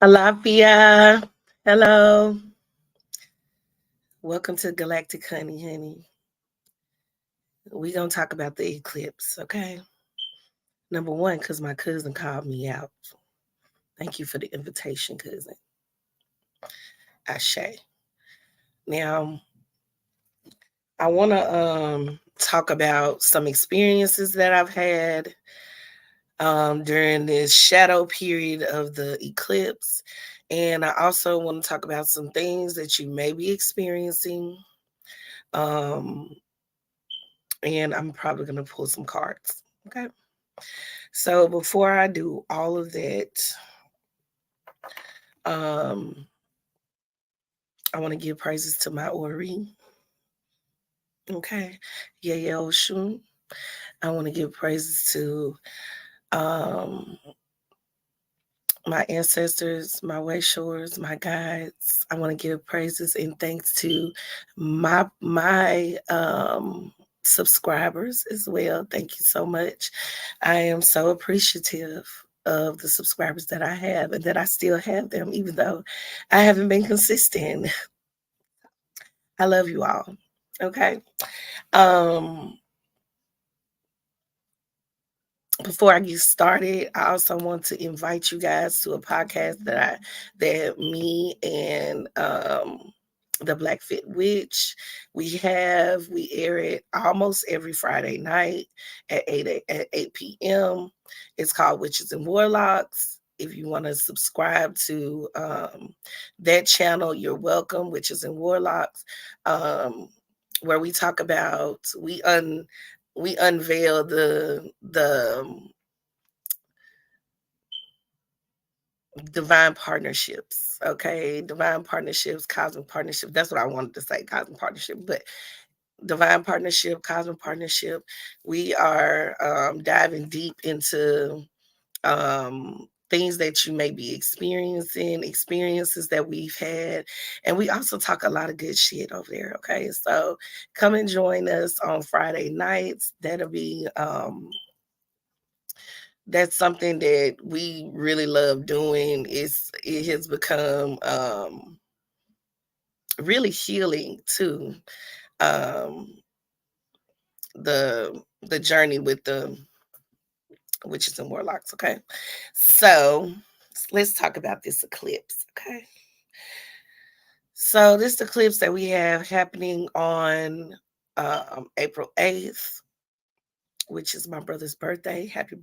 Alafia. Hello. Welcome to Galactic Honey. We're going to talk about the eclipse, okay? Number one, because my cousin called me out. Thank you for the invitation, cousin. Ashe. Now, I want to talk about some experiences that I've had during this shadow period of the eclipse. And I also want to talk about some things that you may be experiencing. Um, and I'm probably going to pull some cards. Okay. So before I do all of that, um, I want to give praises to my Ori. Okay. Yeah, yeah, Oshun. I want to give praises to um, my ancestors, my way shores, my guides. I want to give praises and thanks to my subscribers as well. Thank you so much. I am so appreciative of the subscribers that I have and that I still have them, even though I haven't been consistent. I love you all. Okay. Um, Before I get started, I also want to invite you guys to a podcast that me and the Black Fit Witch we air it almost every Friday night at 8 p.m. It's called Witches and Warlocks. If you want to subscribe to that channel, you're welcome. Witches and Warlocks, um, where we talk about we unveil the divine partnerships. Okay, divine partnerships, cosmic partnership. That's what I wanted to say, cosmic partnership. But divine partnership, cosmic partnership. We are diving deep into things that you may be experiencing, experiences that we've had. And we also talk a lot of good shit over there. Okay. So come and join us on Friday nights. That's something that we really love doing. It has become really healing too. Um, the journey with the witches and warlocks. Okay, so let's talk about this eclipse. Okay, so this eclipse that we have happening on April 8th, which is my brother's birthday. Happy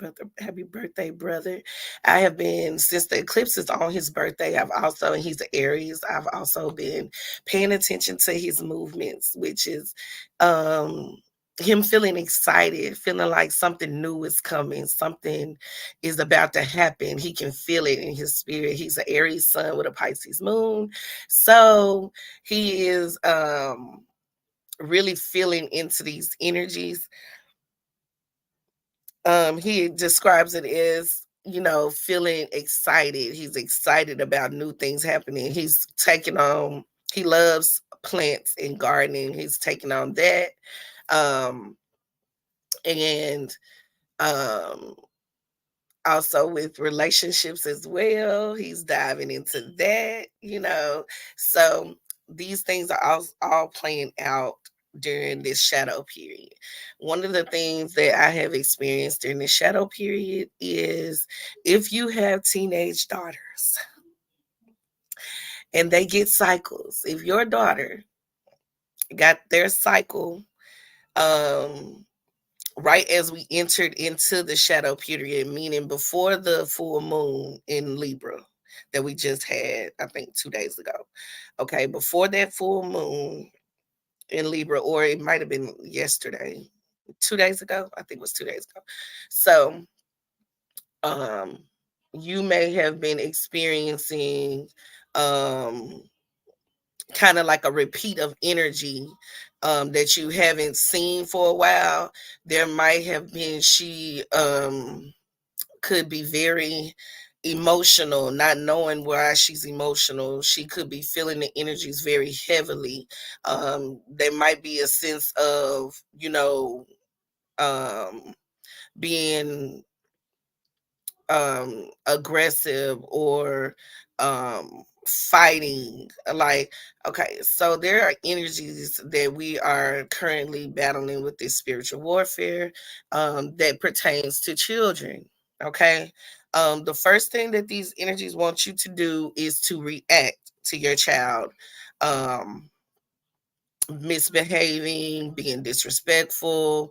birthday, brother. I have been, since the eclipse is on his birthday, and he's an Aries, I've also been paying attention to his movements, which is um him feeling excited, feeling like something new is coming, something is about to happen. He can feel it in his spirit. He's an Aries sun with a Pisces moon. So he is really feeling into these energies. He describes it as, feeling excited. He's excited about new things happening. He loves plants and gardening. He's taking on that. Um and um Also with relationships as well. He's diving into that. So these things are all playing out during this shadow period. One of the things that I have experienced during the shadow period is if you have teenage daughters and they get cycles, if your daughter got their cycle, um, right as we entered into the shadow period, meaning before the full moon in Libra that we just had, I think 2 days ago. Okay, before that full moon in Libra, or it might have been yesterday, 2 days ago. I think it was 2 days ago. So, um, you may have been experiencing um kind of like a repeat of energy that you haven't seen for a while. There might have been she could be very emotional, not knowing why she's emotional. She could be feeling the energies very heavily. There might be a sense of, um, being aggressive or fighting. Like, okay, so there are energies that we are currently battling with this spiritual warfare that pertains to children. Okay. The first thing that these energies want you to do is to react to your child misbehaving, being disrespectful,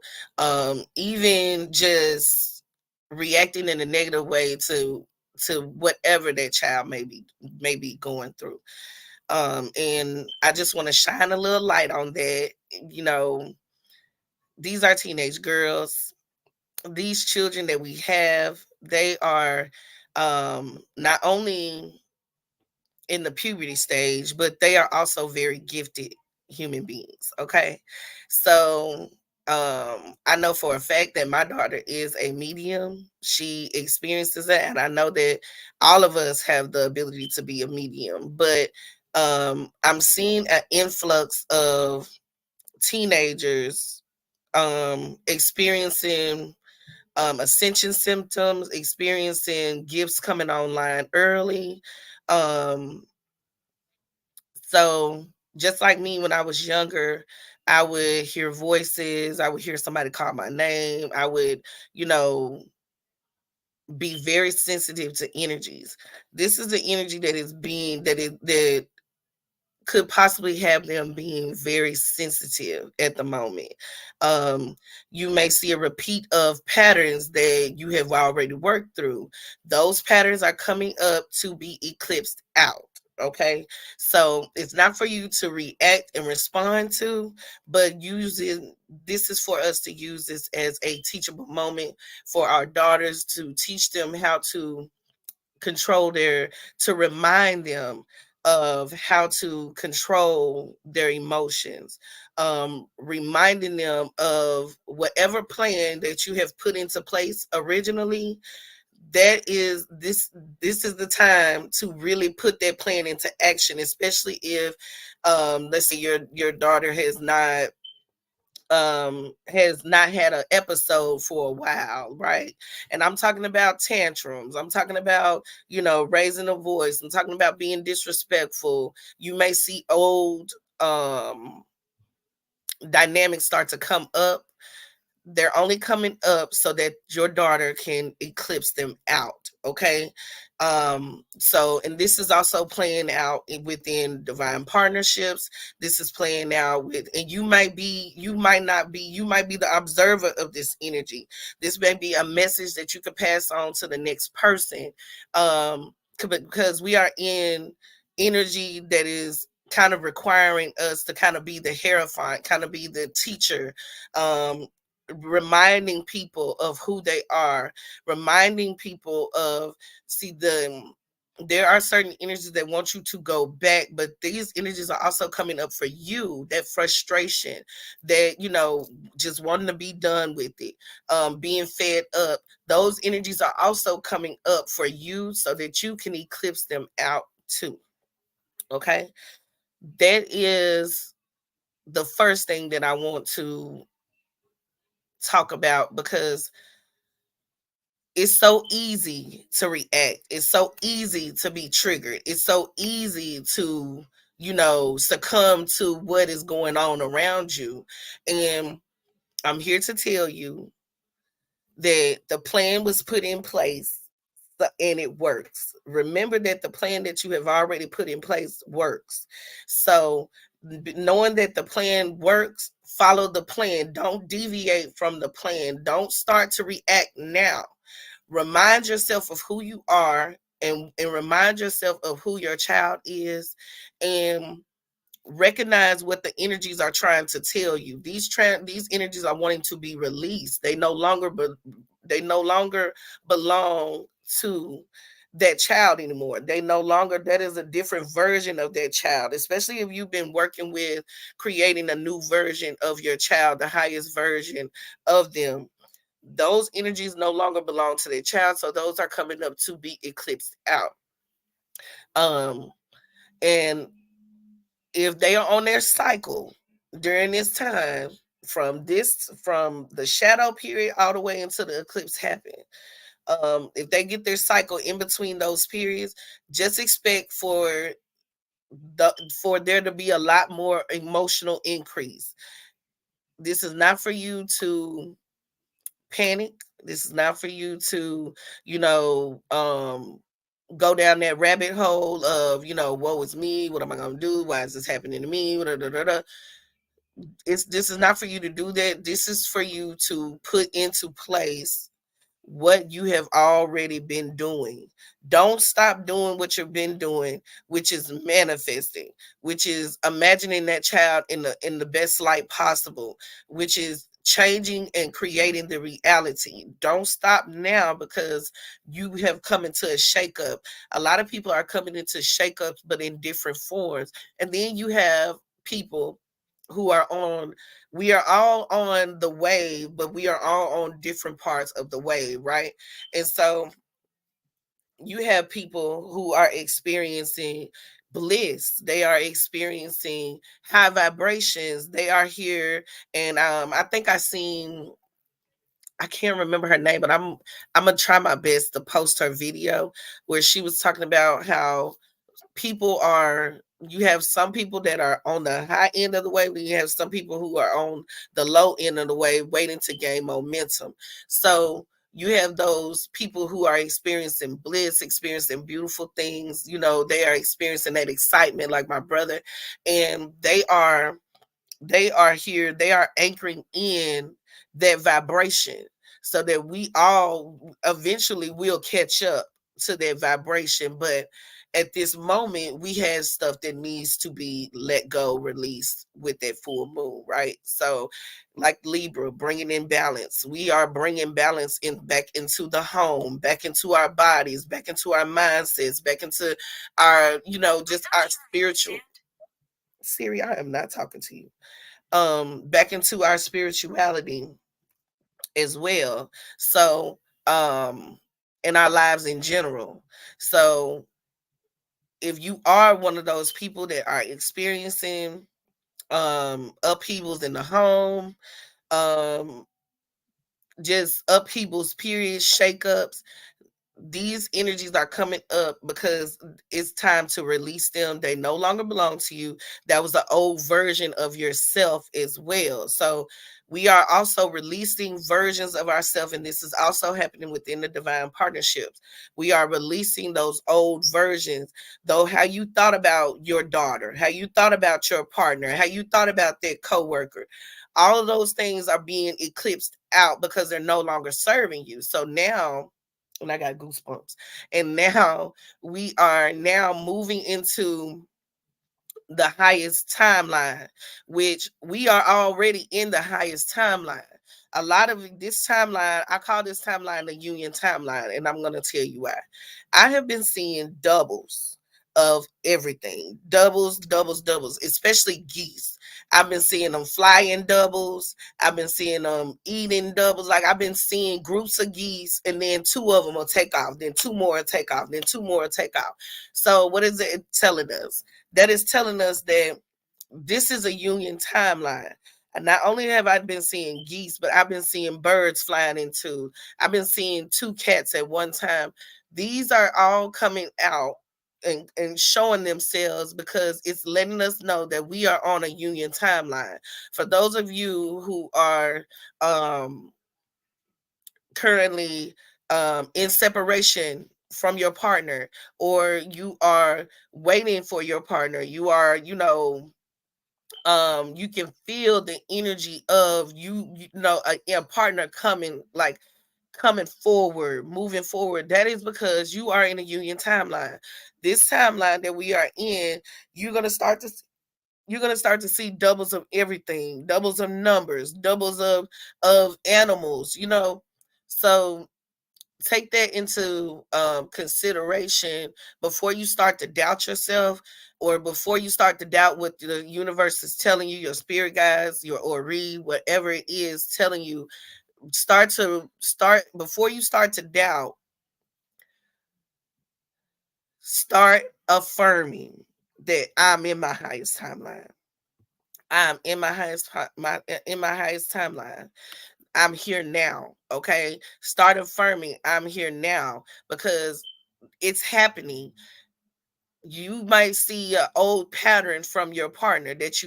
even just reacting in a negative way to whatever that child may be going through. And I just want to shine a little light on that. You know, these are teenage girls. These children that we have, they are not only in the puberty stage, but they are also very gifted human beings. Okay. So I know for a fact that my daughter is a medium. She experiences that, and I know that all of us have the ability to be a medium, but I'm seeing an influx of teenagers experiencing ascension symptoms, experiencing gifts coming online early. Um, so just like me when I was younger, I would hear voices, I would hear somebody call my name, I would, you know, be very sensitive to energies. This is the energy that is being that could possibly have them being very sensitive at the moment. Um, you may see a repeat of patterns that you have already worked through. Those patterns are coming up to be eclipsed out. Okay, so it's not for you to react and respond to, but this is for us to use this as a teachable moment for our daughters to teach them how to control to remind them of how to control their emotions, reminding them of whatever plan that you have put into place originally. This is the time to really put that plan into action, especially if let's say your daughter has not had an episode for a while, right? And I'm talking about tantrums, I'm talking about, raising a voice, I'm talking about being disrespectful. You may see old dynamics start to come up. They're only coming up so that your daughter can eclipse them out. Okay. So, and this is also playing out within divine partnerships. This is playing out with, and you might not be, you might be the observer of this energy. This may be a message that you could pass on to the next person. Because we are in energy that is kind of requiring us to kind of be the hierophant, kind of be the teacher, reminding people of who they are, reminding people of, see, there are certain energies that want you to go back, but these energies are also coming up for you, that frustration, that, just wanting to be done with it, being fed up. Those energies are also coming up for you so that you can eclipse them out too. Okay. That is the first thing that I want to talk about, because it's so easy to react. It's so easy to be triggered. It's so easy to, succumb to what is going on around you. And I'm here to tell you that the plan was put in place, and it works. Remember that the plan that you have already put in place works. So, knowing that the plan works, follow the plan. Don't deviate from the plan. Don't start to react now. Remind yourself of who you are, and remind yourself of who your child is, and recognize what the energies are trying to tell you. These energies are wanting to be released. They no longer belong to that child anymore. They no longer, that is a different version of that child, especially if you've been working with creating a new version of your child, the highest version of them. Those energies no longer belong to their child, so those are coming up to be eclipsed out. um and if they are on their cycle during this time, from the shadow period all the way until the eclipse happen, If they get their cycle in between those periods, just expect for there to be a lot more emotional increase. This is not for you to panic. This is not for you to, you know, go down that rabbit hole of, woe is me, what am I gonna do? Why is this happening to me? Da, da, da, da. This is not for you to do that. This is for you to put into place what you have already been doing. Don't stop doing what you've been doing, which is manifesting, which is imagining that child in the best light possible, which is changing and creating the reality. Don't stop now because you have come into a shakeup. A lot of people are coming into shakeups, but in different forms. And then you have people who are on we are all on the wave, but we are all on different parts of the wave, right? And so you have people who are experiencing bliss, they are experiencing high vibrations, they are here. And I think I can't remember her name, but I'm gonna try my best to post her video where she was talking about how people are you have some people that are on the high end of the wave, and you have some people who are on the low end of the wave waiting to gain momentum. So you have those people who are experiencing bliss, experiencing beautiful things, they are experiencing that excitement like my brother, and they are here, they are anchoring in that vibration so that we all eventually will catch up to that vibration. But at this moment, we have stuff that needs to be let go, released with that full moon, right? So, like Libra, bringing in balance. We are bringing balance in back into the home, back into our bodies, back into our mindsets, back into our, just our spiritual. Siri, I am not talking to you. Back into our spirituality as well. So, in our lives in general. So, if you are one of those people that are experiencing upheavals in the home, um just upheavals, period, shakeups, these energies are coming up because it's time to release them. They no longer belong to you. That was the old version of yourself as well. So we are also releasing versions of ourselves, and this is also happening within the divine partnerships. We are releasing those old versions, though how you thought about your daughter, how you thought about your partner, how you thought about that coworker. All of those things are being eclipsed out because they're no longer serving you. So now, and I got goosebumps. And now we are now moving into the highest timeline, which we are already in the highest timeline. A lot of this timeline, I call this timeline the union timeline, and I'm going to tell you why. I have been seeing doubles of everything, doubles, doubles, doubles, especially geese. I've been seeing them flying doubles. I've been seeing them eating doubles. Like I've been seeing groups of geese, and then two of them will take off, then two more will take off, then two more will take off. So what is it telling us? That is telling us that this is a union timeline. And not only have I been seeing geese, but I've been seeing birds flying into. I've been seeing two cats at one time. These are all coming out and showing themselves because it's letting us know that we are on a union timeline. For those of you who are currently in separation from your partner, or you are waiting for your partner, you are, you can feel the energy of a partner coming, like coming forward, moving forward. That is because you are in a union timeline. This timeline that we are in, you're going to start to you're going to start to see doubles of everything, doubles of numbers, doubles of animals, so take that into consideration before you start to doubt yourself, or before you start to doubt what the universe is telling you, your spirit guides, your ori, whatever it is telling you. Start before you start to doubt. Start affirming that I'm in my highest timeline. I'm in my highest timeline. I'm here now. Okay. Start affirming, I'm here now, because it's happening. You might see an old pattern from your partner that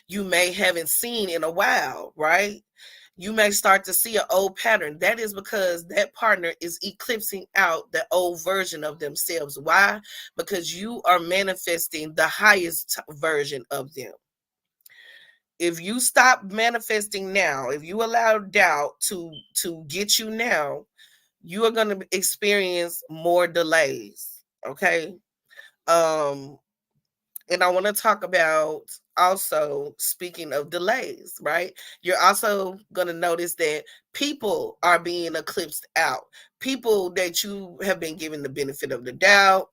you may haven't seen in a while, right? You may start to see an old pattern. That is because that partner is eclipsing out the old version of themselves. Why? Because you are manifesting the highest version of them. If you stop manifesting now, if you allow doubt to get you now, you are going to experience more delays. Okay. um and I want to talk about, also speaking of delays, right? You're also going to notice that people are being eclipsed out. People that you have been given the benefit of the doubt.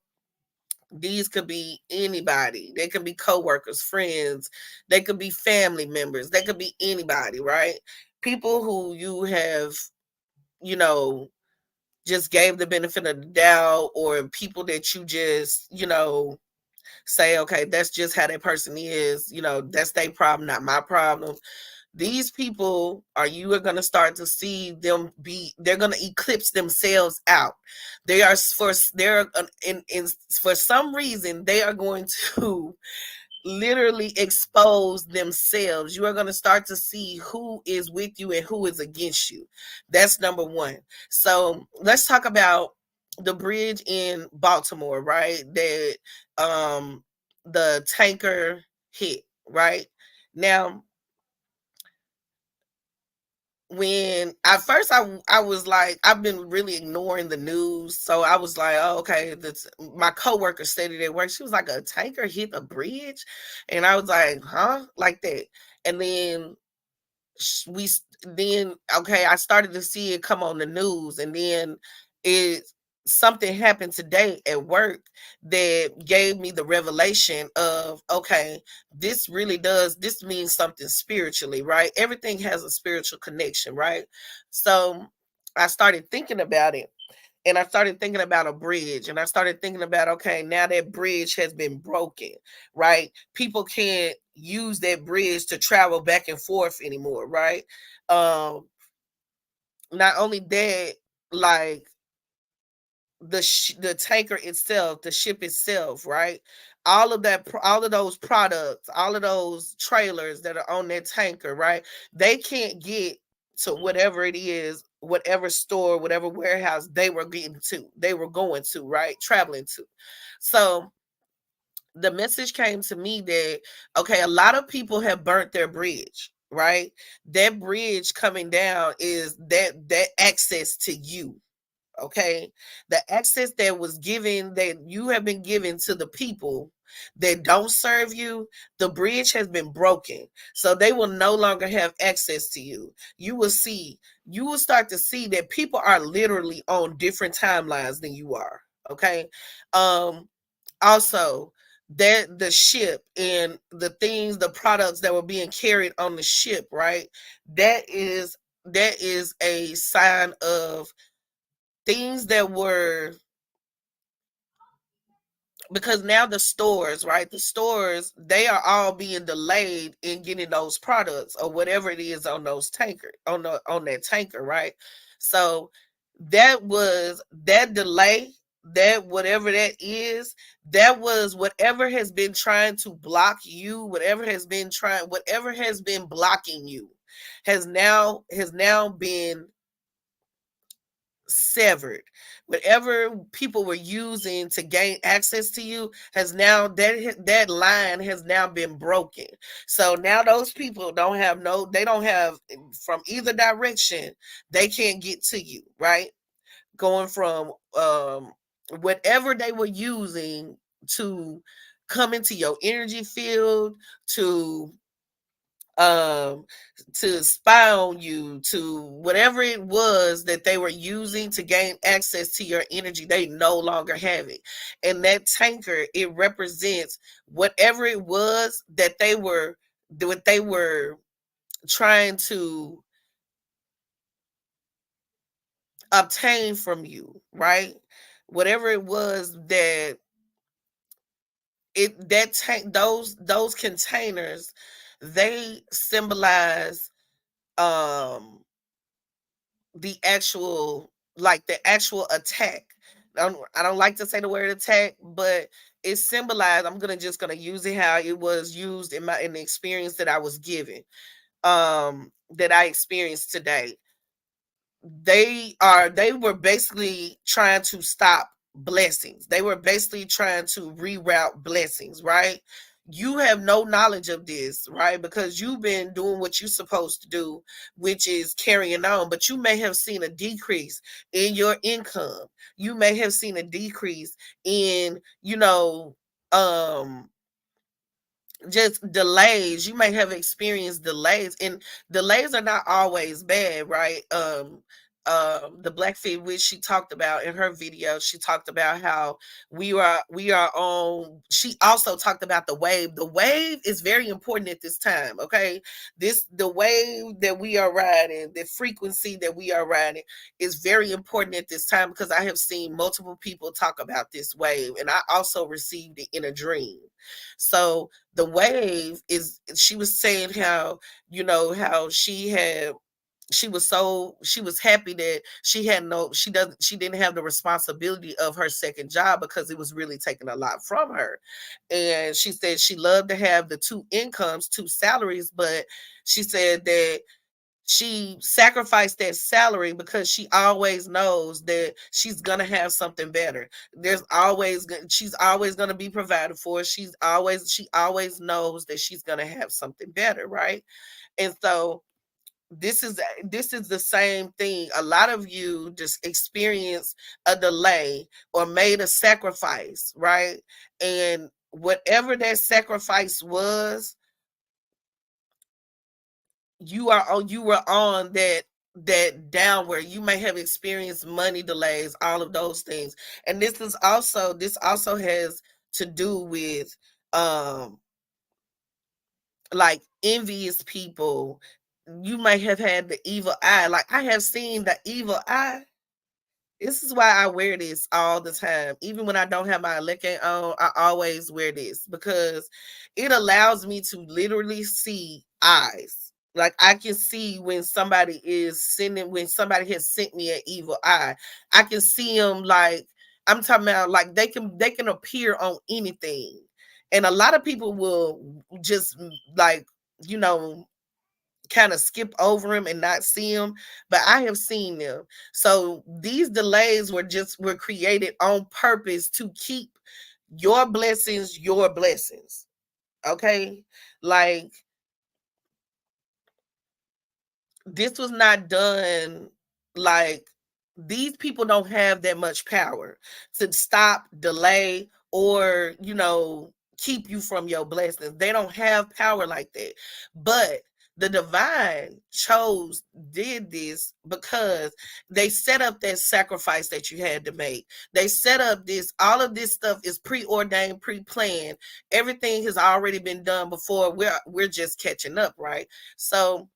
These could be anybody. They could be coworkers, friends, they could be family members, they could be anybody, right? People who you have, you know, just gave the benefit of the doubt, or people that you just, say, okay, that's just how that person is, that's their problem, not my problem. These people you are going to start to see them they're going to eclipse themselves out. For some reason, they are going to literally expose themselves. You are going to start to see who is with you and who is against you. That's number one. So let's talk about the bridge in Baltimore, right? That the tanker hit, right? Now, when at first I was like, I've been really ignoring the news, so I was like, oh, okay, that's my coworker stated at work. She was like, a tanker hit a bridge, and I was like, huh, like that. And then we then okay, I started to see it come on the news, and then it something happened today at work that gave me the revelation of, okay, this means something spiritually, right? Everything has a spiritual connection, right? So I started thinking about it, and I started thinking about a bridge, and I started thinking about, okay, now that bridge has been broken, right? People can't use that bridge to travel back and forth anymore, right? Um, Not only that, like the tanker itself, the ship itself, right? All of those products, all of those trailers that are on that tanker, right? They can't get to whatever it is, whatever store, whatever warehouse they were going to, right? Traveling to. So the message came to me that, okay, a lot of people have burnt their bridge, right? That bridge coming down is that access to you. Okay, the access that was given, that you have been given to the people that don't serve you, the bridge has been broken, so they will no longer have access to you. You will start to see that people are literally on different timelines than you are. Okay. Um also, that the ship and the products that were being carried on the ship, right? That is a sign of things that were, because now the stores, right? The stores, they are all being delayed in getting those products or whatever it is on those tanker on that tanker, right? So that delay, that whatever that is, that was whatever has been trying to block you, whatever has been blocking you has now been severed. Whatever people were using to gain access to you has now, that line has now been broken. So now those people they don't have, from either direction, they can't get to you, right? Going from whatever they were using to come into your energy field, to um spy on you, to whatever it was that they were using to gain access to your energy, they no longer have it. And that tanker, it represents whatever it was that they were trying to obtain from you, right? Whatever it was that it that tank those containers, they symbolize um the actual attack. I don't like to say the word attack, but it symbolized, I'm gonna use it how it was used in the experience that I was given, that I experienced today. They were basically trying to stop blessings. They were basically trying to reroute blessings, right? You have no knowledge of this, right? Because you've been doing what you're supposed to do, which is carrying on, but you may have seen a decrease in your income. You may have seen a decrease in, um just delays. You may have experienced delays, and delays are not always bad, right? The Blackfeet witch, she talked about in her video, she talked about how we are on. She also talked about the wave is very important at this time. Okay, the wave that we are riding, the frequency that we are riding, is very important at this time, because I have seen multiple people talk about this wave, and I also received it in a dream. So the wave is, she was saying how, how she was happy that she didn't have the responsibility of her second job, because it was really taking a lot from her. And she said she loved to have the two incomes, two salaries, but she said that she sacrificed that salary because she always knows that she's gonna have something better. She's always gonna be provided for. She always knows that she's gonna have something better, right? And so this is the same thing. A lot of you just experienced a delay or made a sacrifice, right? And whatever that sacrifice was, you were on that downward. You may have experienced money delays, all of those things. And this also has to do with um like envious people. You might have had the evil eye. Like, I have seen the evil eye. This is why I wear this all the time. Even when I don't have my electric on, I always wear this, because it allows me to literally see eyes. Like, I can see when somebody has sent me an evil eye. I can see them, like, I'm talking about, like, they can appear on anything. And a lot of people will just, like, you know, kind of skip over him and not see him, but I have seen them. So these delays were created on purpose to keep your blessings. Okay? Like, this was not done, like, these people don't have that much power to stop, delay, or keep you from your blessings. They don't have power like that. But the divine did this because they set up that sacrifice that you had to make. They set up all of this stuff is preordained, pre-planned. Everything has already been done before. We're just catching up, right? So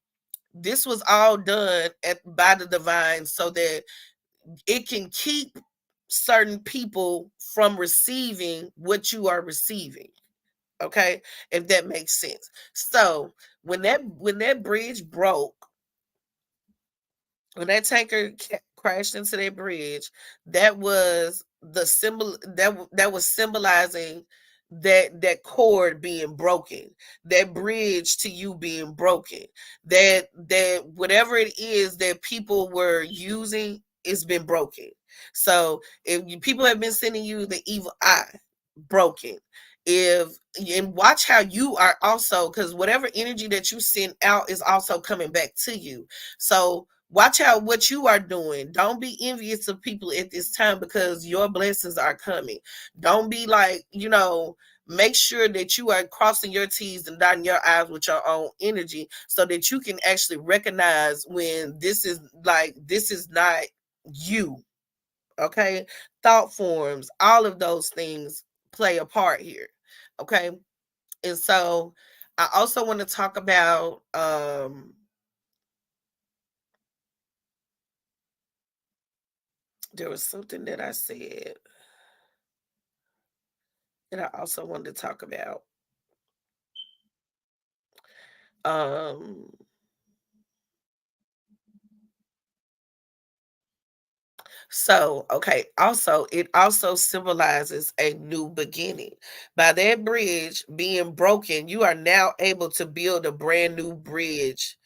this was all done by the divine so that it can keep certain people from receiving what you are receiving. Okay, if that makes sense. So when that bridge broke, when that tanker crashed into that bridge, that was the symbol that was symbolizing that cord being broken, that bridge to you being broken, that whatever it is that people were using, it's been broken. So if people have been sending you the evil eye, broken. If And watch how you are also, because whatever energy that you send out is also coming back to you. So watch out what you are doing. Don't be envious of people at this time, because your blessings are coming. Don't be like, make sure that you are crossing your T's and dotting your I's with your own energy, so that you can actually recognize when this is not you. Okay. Thought forms, all of those things play a part here. Okay. And so I also want to talk about there was something that I said that I also wanted to talk about. Um So, okay, also, it also symbolizes a new beginning. By that bridge being broken, you are now able to build a brand new bridge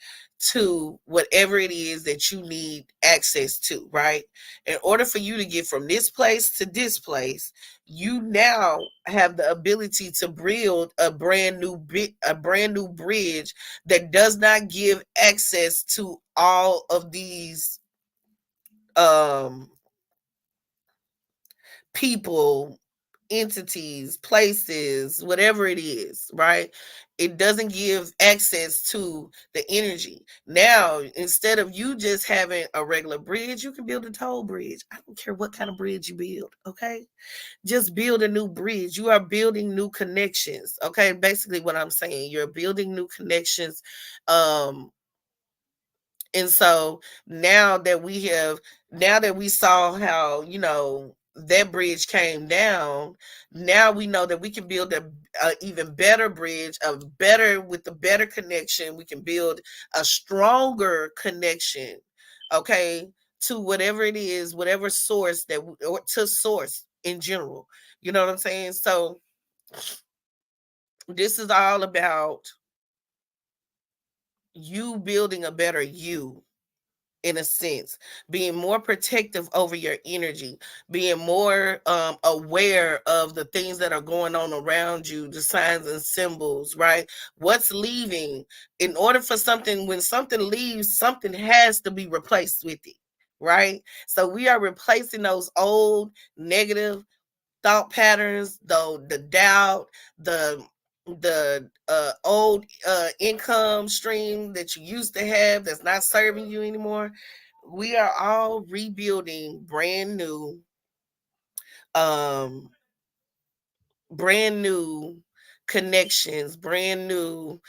to whatever it is that you need access to, right? In order for you to get from this place to this place, you now have the ability to build a brand new bridge that does not give access to all of these um people, entities, places, whatever it is, right? It doesn't give access to the energy. Now, instead of you just having a regular bridge, you can build a toll bridge. I don't care what kind of bridge you build, okay? Just build a new bridge. You are building new connections, okay? Basically, what I'm saying, you're building new connections. Um, and so now that we saw how, that bridge came down, now we know that we can build a even better bridge, with the better connection. We can build a stronger connection, okay, to whatever it is, whatever source or to source in general. You know what I'm saying? So this is all about you building a better you, in a sense, being more protective over your energy, being more aware of the things that are going on around you, the signs and symbols, right? What's leaving. In order for something, when something leaves, something has to be replaced with it, right? So we are replacing those old negative thought patterns, though, the doubt, the old income stream that you used to have that's not serving you anymore. We are all rebuilding um brand new connections, brand new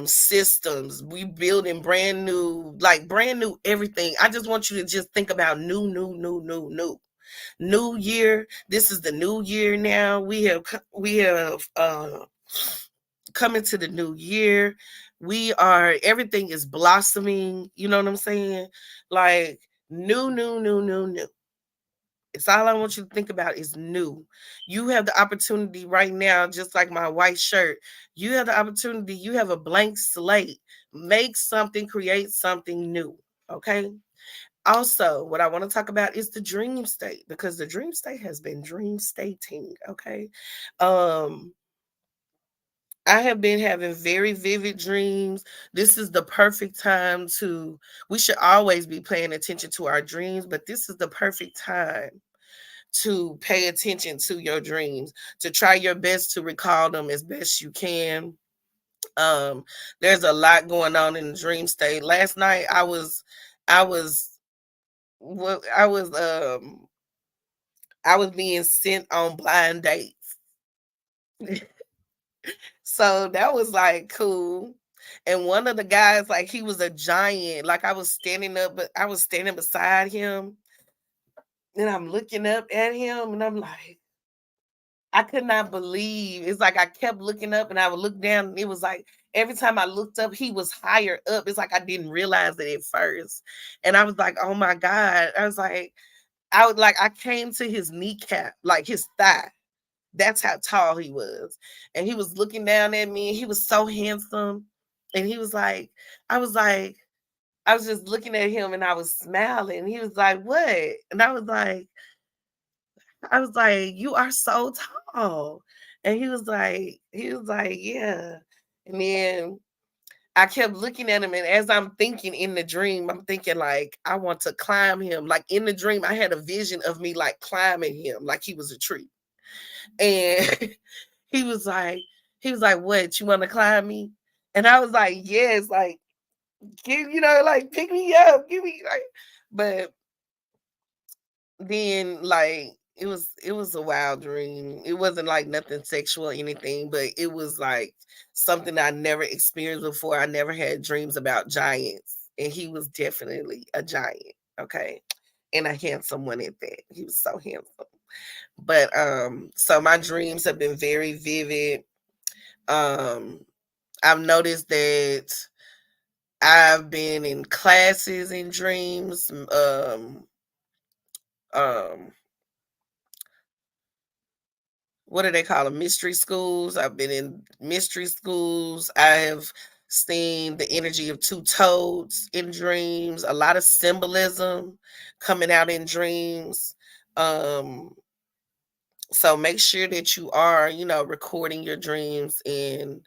systems. We building brand new everything. I just want you to just think about new year. This is the new year now. We have coming to the new year. Everything is blossoming, you know what I'm saying? Like new. It's all I want you to think about is new. You have the opportunity right now, just like my white shirt. You have the opportunity, you have a blank slate. Make something, create something new. Okay. Also, what I want to talk about is the dream state, because the dream state has been dream stating. Okay. Um, I have been having very vivid dreams. This is the perfect time we should always be paying attention to our dreams, but this is the perfect time to pay attention to your dreams, to try your best to recall them as best you can. There's a lot going on in the dream state. Last night I was well, I was being sent on blind dates. So that was like cool. And one of the guys, like, he was a giant. Like, I was standing beside him, and I'm looking up at him, and I'm like, I could not believe. It's like I kept looking up, and I would look down, and it was like every time I looked up, he was higher up. It's like I didn't realize it at first. And I was like, oh my God. I came to his kneecap, like his thigh. That's how tall he was. And he was looking down at me, and he was so handsome. And he was like, I was like, I was just looking at him, and I was smiling. He was like, what? And I was like, you are so tall. And he was like, yeah. And then I kept looking at him, and as I'm thinking in the dream, I'm thinking like I want to climb him. Like in the dream, I had a vision of me like climbing him, like he was a tree. And he was like, what, you want to climb me? And I was like, yes, like, like, pick me up, give me like. But then, like, it was a wild dream. It wasn't like nothing sexual or anything, but it was like something I never experienced before. I never had dreams about giants, and he was definitely a giant. Okay. And a handsome one at that. He was so handsome. But so my dreams have been very vivid. um I've noticed that I've been in classes in dreams. what do they call them? Mystery schools. I've been in mystery schools. I have seen the energy of two toads in dreams, a lot of symbolism coming out in dreams. Um, so make sure that you are, recording your dreams and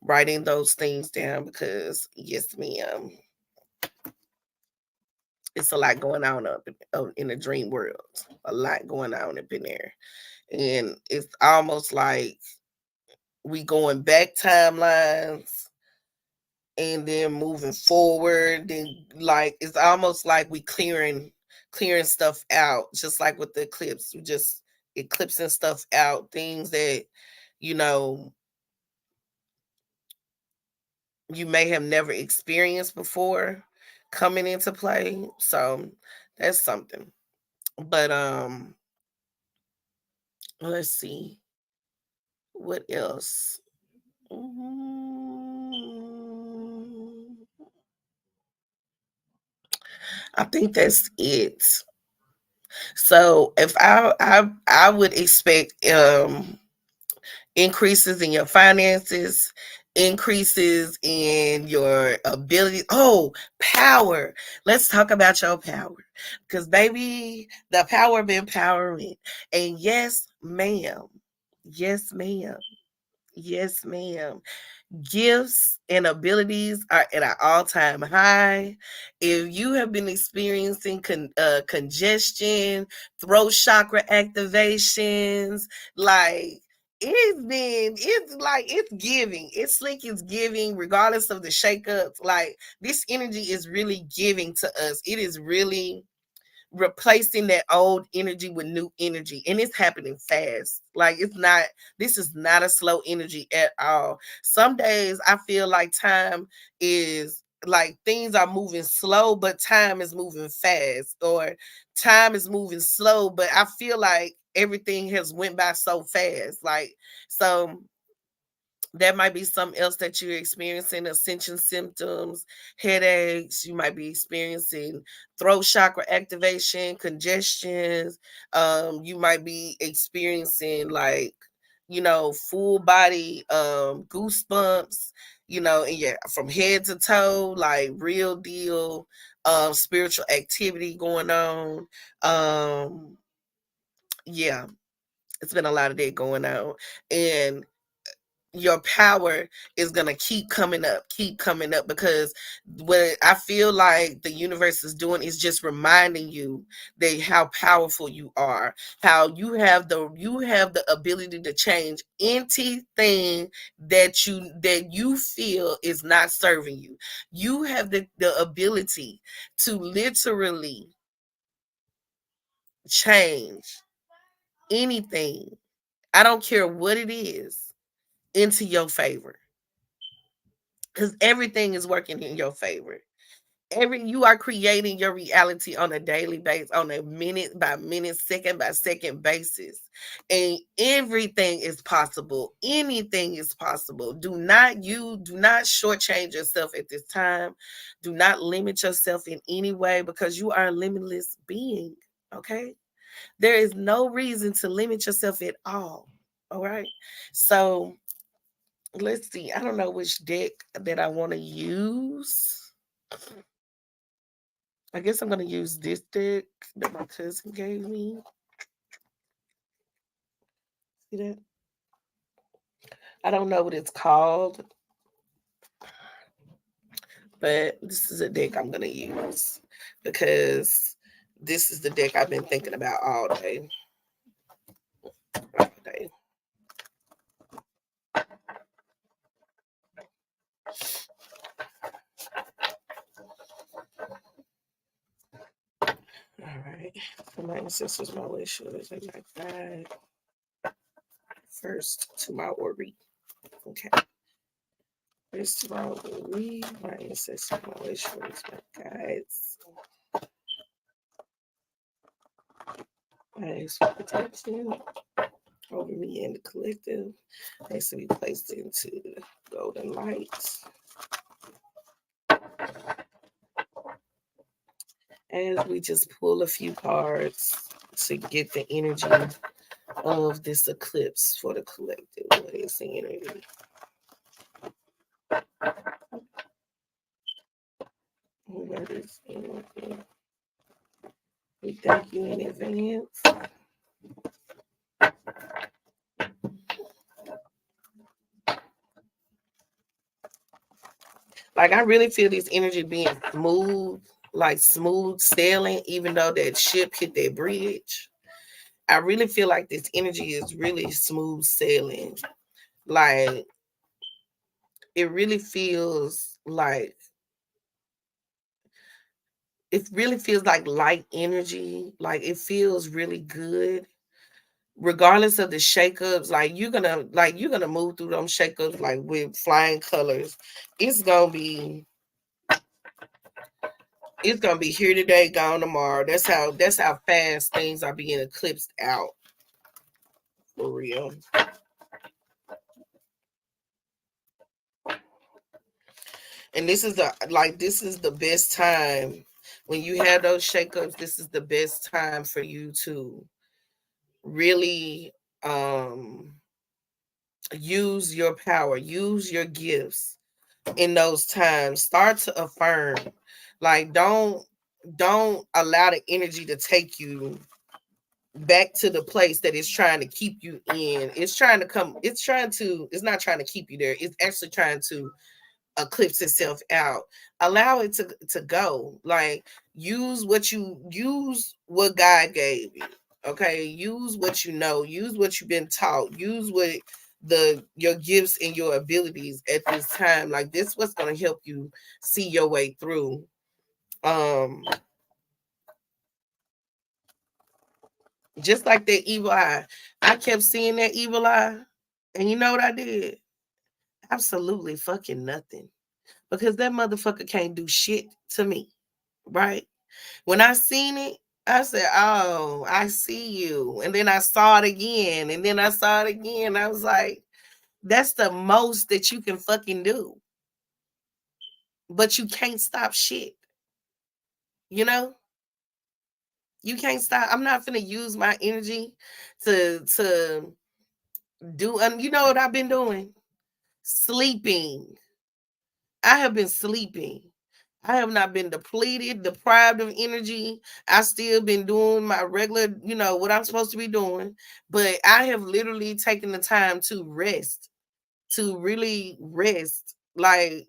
writing those things down because, yes, ma'am, it's a lot going on in the dream world. A lot going on up in there. And it's almost like we going back timelines and then moving forward. Then like it's almost like we clearing stuff out, just like with the eclipse. We just eclipsing stuff out, things that you know you may have never experienced before coming into play. So that's something. But let's see what else. Mm, I think that's it. So if I would expect increases in your finances, increases in your ability. Oh, power. Let's talk about your power. Because baby, the power been powering. And yes, ma'am. Yes, ma'am. Yes, ma'am. Gifts and abilities are at an all-time high. If you have been experiencing congestion, throat chakra activations, like it's giving. It's like it's giving, regardless of the shakeups. Like this energy is really giving to us. It is really replacing that old energy with new energy, and it's happening fast. Like this is not a slow energy at all. Some days I feel like time is like things are moving slow but time is moving fast, or time is moving slow but I feel like everything has went by so fast. Like so that might be something else that you're experiencing: ascension symptoms, headaches. You might be experiencing throat chakra activation, congestions. You might be experiencing like, full body goosebumps, and yeah, from head to toe, like real deal spiritual activity going on. Yeah, it's been a lot of that going on. And your power is going to keep coming up, because what I feel like the universe is doing is just reminding you that how powerful you are, how you have the ability to change anything that you feel is not serving you. You have the ability to literally change anything, I don't care what it is, into your favor, because everything is working in your favor. You are creating your reality on a daily basis, on a minute by minute, second by second basis, and everything is possible. Anything is possible. Do not shortchange yourself at this time. Do not limit yourself in any way, because you are a limitless being. Okay, there is no reason to limit yourself at all. All right, so let's see. I don't know which deck that I want to use. I guess I'm going to use this deck that my cousin gave me. See that? I don't know what it's called, but this is a deck I'm going to use because this is the deck I've been thinking about all day. All day. All right. For my ancestors, my wishes, and my guide. First to my Ori. Okay. First to my Ori, my ancestors, my wishes, my guides. I ask for protection over me and the collective. Needs to be placed into golden light. As we just pull a few cards to get the energy of this eclipse for the collective. What is the energy? What is energy? We thank you in advance. Like, I really feel this energy being smooth, like smooth sailing, even though that ship hit that bridge. I really feel like this energy is really smooth sailing. Like, it really feels like light energy. Like, it feels really good. Regardless of the shakeups, like you're gonna move through them shakeups like with flying colors. It's gonna be here today, gone tomorrow. That's how fast things are being eclipsed out. For real. And this is the best time when you have those shakeups. This is the best time for you to really use your power, use your gifts in those times. Start to affirm. Like, don't allow the energy to take you back to the place that it's trying to keep you in. It's not trying to keep you there. It's actually trying to eclipse itself out. Allow it to go. Like, use what God gave you. Okay, use what you know, use what you've been taught, use what your gifts and your abilities at this time. Like, this what's going to help you see your way through. Just like that evil eye. I kept seeing that evil eye, and you know what I did? Absolutely fucking nothing. Because that motherfucker can't do shit to me, right? When I seen it, I said, "Oh, I see you." And then I saw it again, and then I saw it again. I was like, that's the most that you can fucking do. But you can't stop shit. You know? You can't stop. I'm not gonna use my energy to do, and you know what I've been doing? Sleeping. I have been sleeping. I have not been depleted, deprived of energy. I still been doing my regular, what I'm supposed to be doing. But I have literally taken the time to rest, to really rest. Like,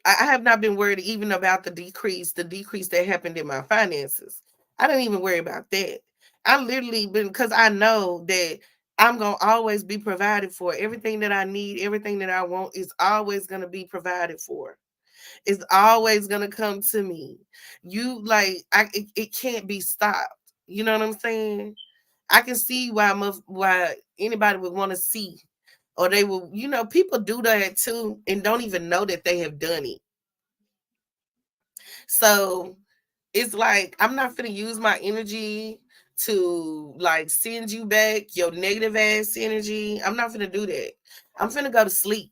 I have not been worried even about the decrease that happened in my finances. I didn't even worry about that. I literally been, because I know that I'm gonna always be provided for. Everything that I need, everything that I want is always gonna be provided for. It's always gonna come to me. It can't be stopped. You know what I'm saying? I can see why anybody would want to see, or they will. People do that too and don't even know that they have done it. So it's like, I'm not gonna use my energy to like send you back your negative ass energy. I'm not gonna do that. I'm gonna go to sleep.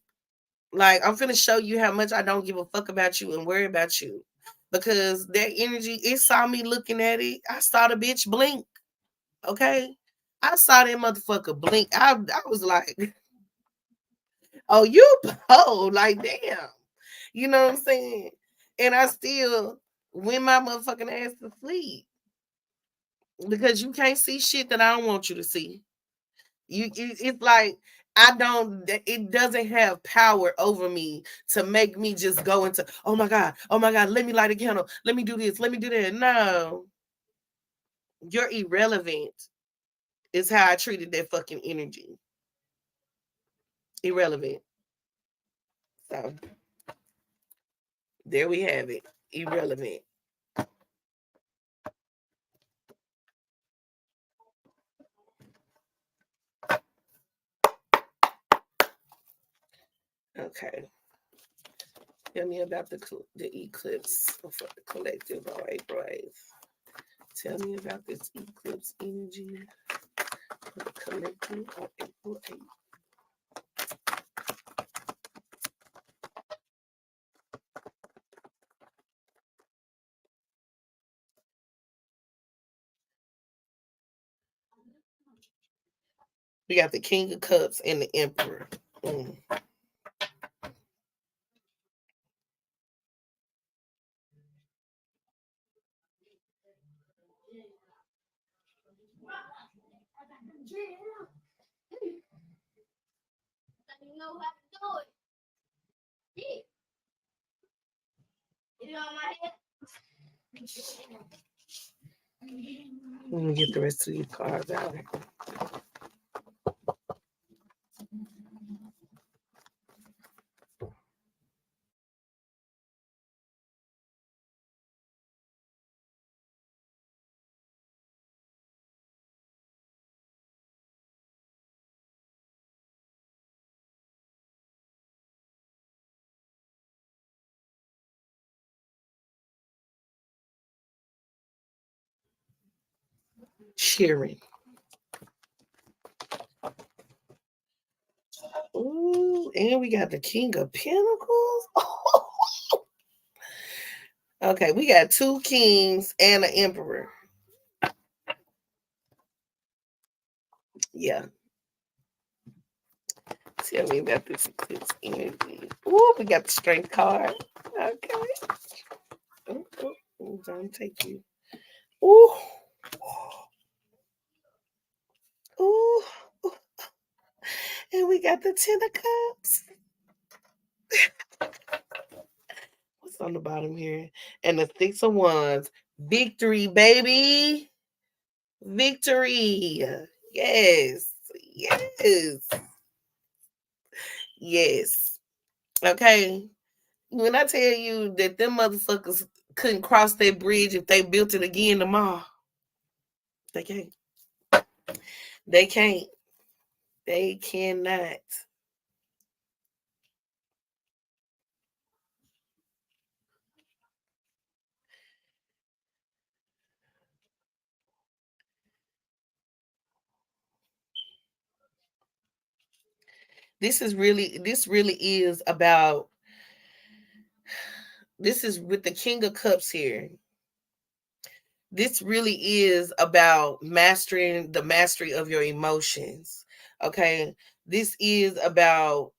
Like, I'm gonna show you how much I don't give a fuck about you and worry about you. Because that energy, it saw me looking at it. I saw the bitch blink. Okay. I saw that motherfucker blink. I was like, oh, you po, like, damn. You know what I'm saying? And I still went my motherfucking ass to sleep. Because you can't see shit that I don't want you to see. It's like, it doesn't have power over me to make me just go into, oh my god, let me light a candle, let me do this, let me do that. No, you're irrelevant is how I treated that fucking energy. Irrelevant. So there we have it. Irrelevant. Okay. Tell me about the eclipse for the collective on April 8th. Tell me about this eclipse energy for the collective on April 8th. We got the King of Cups and the Emperor. Mm. Let me get the rest of these cards out. Cheering. Ooh, and we got the King of Pentacles. Okay, we got two kings and an emperor. Yeah. Tell me about this eclipse energy. Ooh, we got the strength card. Okay. Don't take you. Ooh. Ooh. And we got the Ten of Cups. What's on the bottom here? And the Six of Wands. Victory, baby. Victory. Yes. Yes. Yes. Okay. When I tell you that them motherfuckers couldn't cross that bridge if they built it again tomorrow, they can't. They can't. They cannot. This really is about, this is with the King of Cups here. This really is about mastering the mastery of your emotions. Okay. This is about,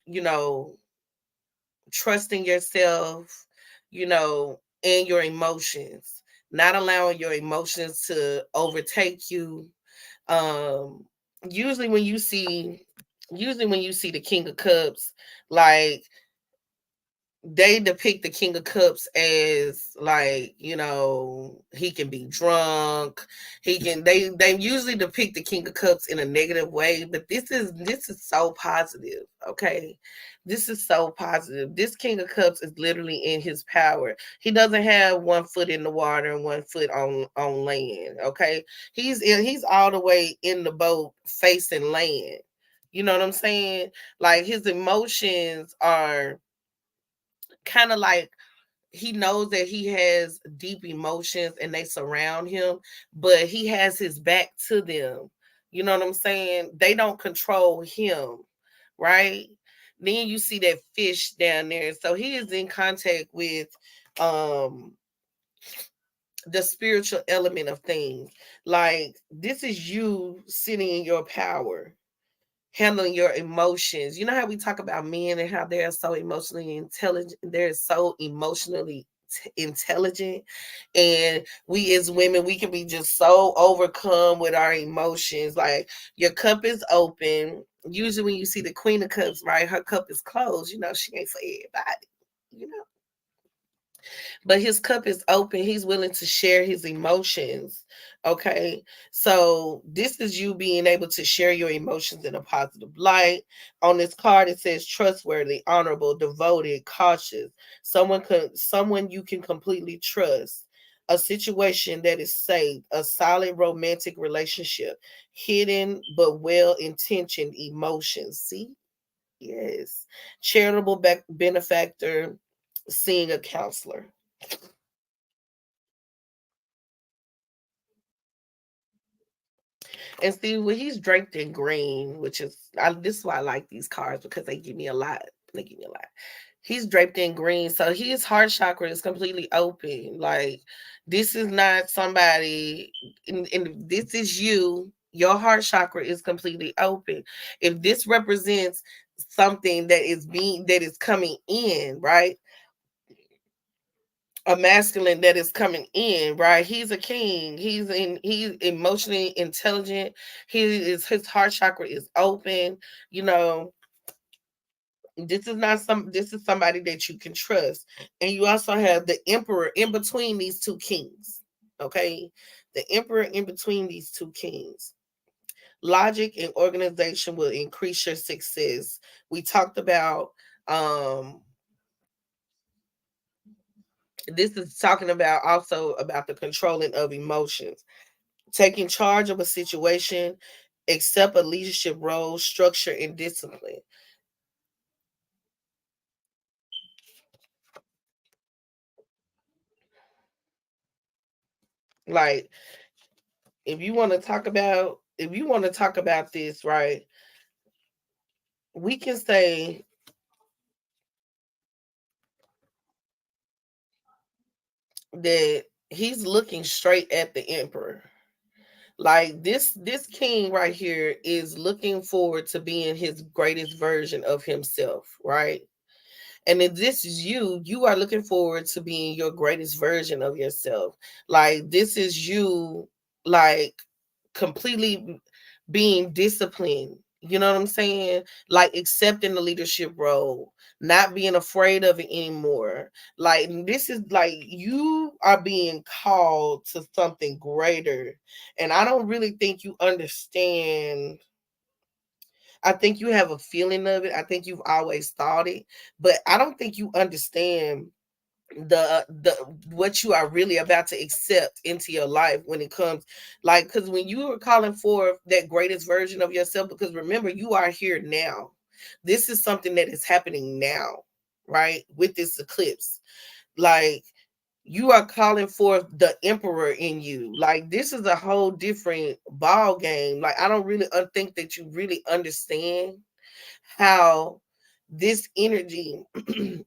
trusting yourself, and your emotions, not allowing your emotions to overtake you. Um, usually when you see, the King of Cups, like, they depict the King of Cups as, like, he can be drunk. They usually depict the King of Cups in a negative way, but this is so positive. Okay. This is so positive. This King of Cups is literally in his power. He doesn't have one foot in the water and one foot on land. Okay. He's all the way in the boat facing land. You know what I'm saying? Like, his emotions are kind of like, he knows that he has deep emotions and they surround him, but he has his back to them. You know what I'm saying? They don't control him, right? Then you see that fish down there. So he is in contact with um the spiritual element of things. Like, this is you sitting in your power, handling your emotions. You know how we talk about men and how they're so emotionally intelligent? They're so emotionally intelligent. And we as women, we can be just so overcome with our emotions. Like, your cup is open. Usually when you see the Queen of Cups, right, her cup is closed. She ain't for everybody. You know, but his cup is open. He's willing to share his emotions. Okay. So this is you being able to share your emotions in a positive light. On this card, it says trustworthy, honorable, devoted, cautious. Someone you can completely trust. A situation that is safe, a solid romantic relationship, hidden but well intentioned emotions. See? Yes. Charitable benefactor, seeing a counselor. And see, when he's draped in green, which is, this is why I like these cards, because they give me a lot. They give me a lot. He's draped in green, so his heart chakra is completely open. Like, this is not somebody, and this is you. Your heart chakra is completely open. If this represents something that is coming in, right? A masculine that is coming in, right? He's a king. He's emotionally intelligent. His heart chakra is open. You know, this is somebody that you can trust. And you also have the emperor in between these two kings. Okay? The emperor in between these two kings. Logic and organization will increase your success. We talked about this is talking about also about the controlling of emotions, taking charge of a situation, accept a leadership role, structure, and discipline. Like if you want to talk about this, right, we can say that he's looking straight at the emperor. Like this king right here is looking forward to being his greatest version of himself, right? And if this is you, you are looking forward to being your greatest version of yourself. Like this is you, like completely being disciplined. You know what I'm saying? Like accepting the leadership role, not being afraid of it anymore. Like this is like you are being called to something greater. And I don't really think you understand. I think you have a feeling of it. I think you've always thought it, but I don't think you understand the what you are really about to accept into your life when it comes, like, because when you are calling for that greatest version of yourself, because remember you are here now. This is something that is happening now, right? With this eclipse, like you are calling forth the emperor in you. Like this is a whole different ball game. Like I don't really think that you really understand how this energy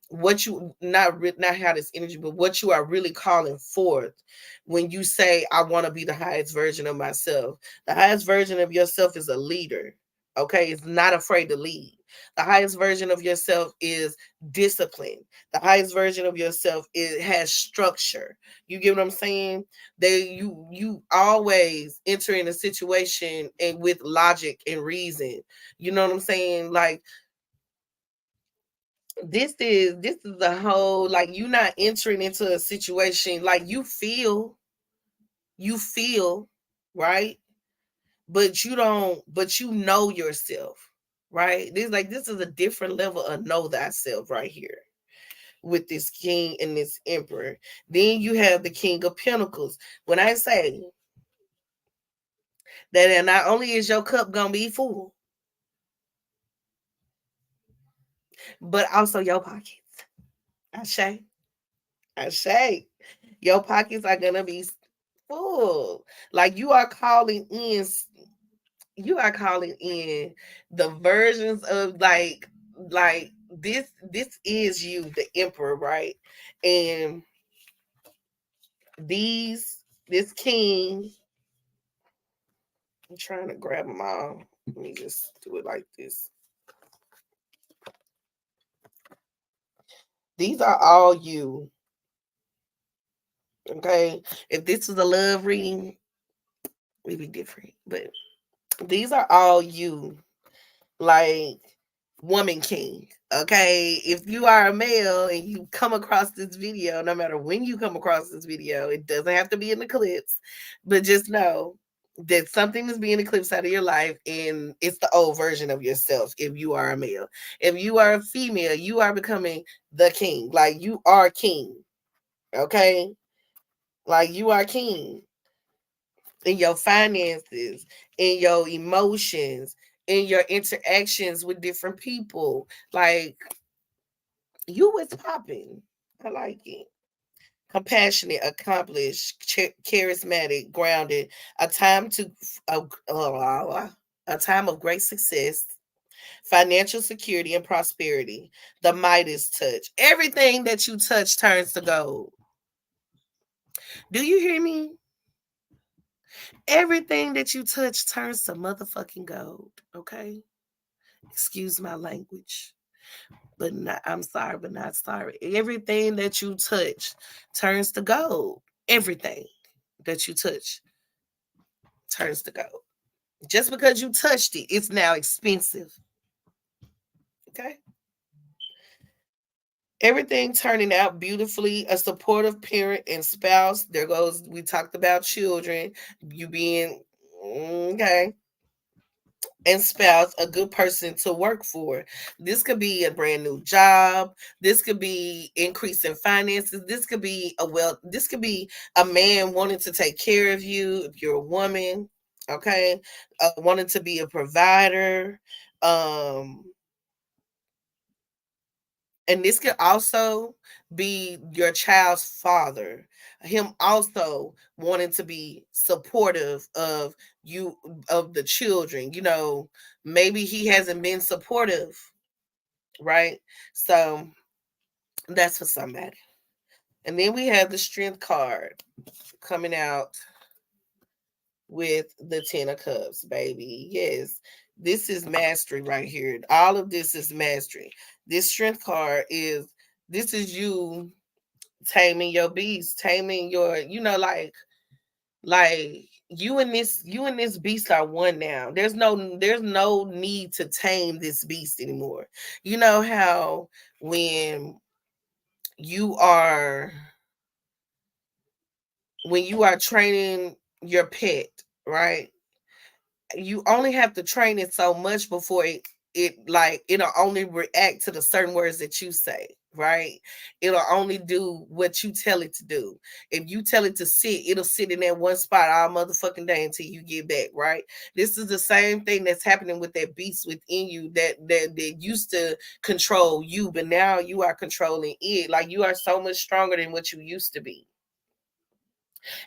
what you not how this energy, but what you are really calling forth when you say I want to be the highest version of myself. The highest version of yourself is a leader. Okay, it's not afraid to lead. The highest version of yourself is discipline. The highest version of yourself has structure. You get what I'm saying? You always enter in a situation and with logic and reason. You know what I'm saying? Like this is a whole, like you not entering into a situation like you feel right, but you don't, but you know yourself, right? This is a different level of know thyself right here with this king and this emperor. Then you have the king of pentacles. When I say that not only is your cup gonna be full, but also your pockets. I say, I say, your pockets are gonna be full. Like you are calling in the versions of like this is you, the emperor, right? And this king, I'm trying to grab them all. Let me just do it like this. These are all you. Okay. If this was a love reading, it'd be different. But these are all you. Like woman king. Okay, if you are a male and you come across this video, no matter when you come across this video, it doesn't have to be an eclipse, but just know that something is being eclipsed out of your life, and it's the old version of yourself. If you are a male, if you are a female, you are becoming the king. Like you are king. Okay, like you are king in your finances, in your emotions, in your interactions with different people. Like you was popping. I like it. Compassionate, accomplished, charismatic, grounded. A time to a, a time of great success, financial security and prosperity. The Midas touch. Everything that you touch turns to gold. Do you hear me? Everything that you touch turns to motherfucking gold. Okay? Excuse my language. But not, I'm sorry, but not sorry. Everything that you touch turns to gold. Everything that you touch turns to gold. Just because you touched it, it's now expensive. Okay? Everything turning out beautifully, a supportive parent and spouse. There goes, we talked about children, you being okay, and spouse, a good person to work for. This could be a brand new job. This could be increase in finances. This could be this could be a man wanting to take care of you if you're a woman, okay? Wanting to be a provider. Um, and this could also be your child's father, him also wanting to be supportive of you, of the children. Maybe he hasn't been supportive, right? So that's for somebody. And then we have the strength card coming out with the 10 of cups, baby. Yes, this is mastery right here. All of this is mastery. This strength card is, this is you taming your beast, taming your, like you and this beast are one now. There's no need to tame this beast anymore. You know how when you are when you are training your pet, right? You only have to train it so much before it'll only react to the certain words that you say, right? It'll only do what you tell it to do. If you tell it to sit, it'll sit in that one spot all motherfucking day until you get back, right? This is the same thing that's happening with that beast within you that used to control you, but now you are controlling it. Like, you are so much stronger than what you used to be,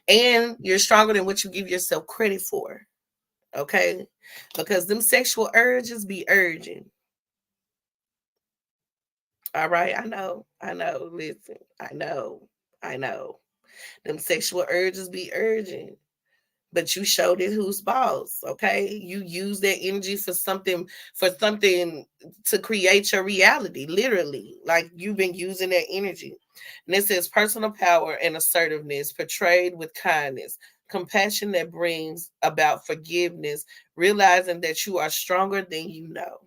and you're stronger than what you give yourself credit for. Okay, because them sexual urges be urging. All right, I know. Listen, I know. Them sexual urges be urging, but you showed it who's boss. Okay, you use that energy for something to create your reality. Literally, like, you've been using that energy. And it says personal power and assertiveness portrayed with kindness, compassion that brings about forgiveness, realizing that you are stronger than you know